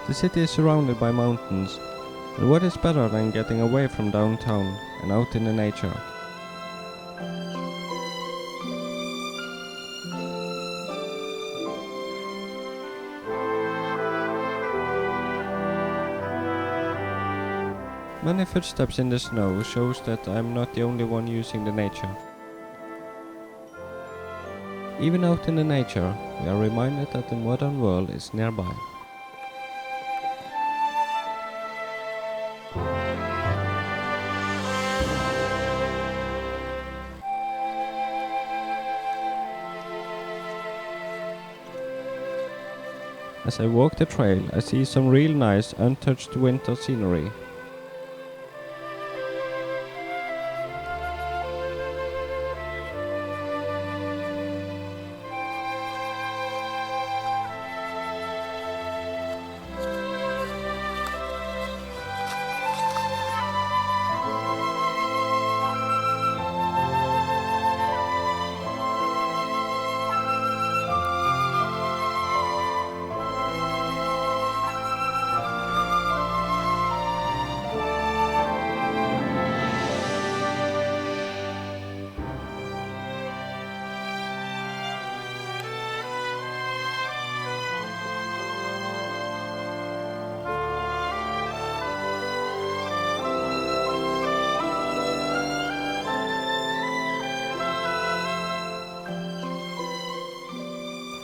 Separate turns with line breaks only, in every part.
The city is surrounded by mountains, and what is better than getting away from downtown and out in the nature? Many footsteps in the snow shows that I am not the only one using the nature. Even out in the nature, we are reminded that the modern world is nearby. As I walk the trail, I see some real nice untouched winter scenery.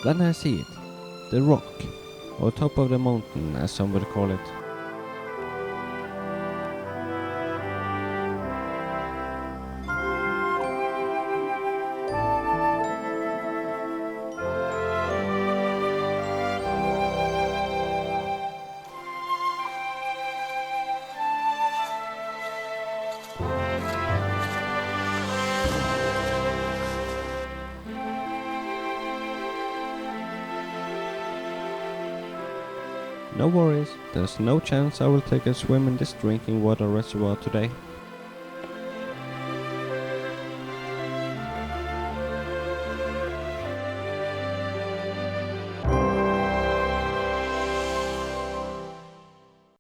Then I see it, the rock, or top of the mountain as some would call it. No worries, there's no chance I will take a swim in this drinking water reservoir today.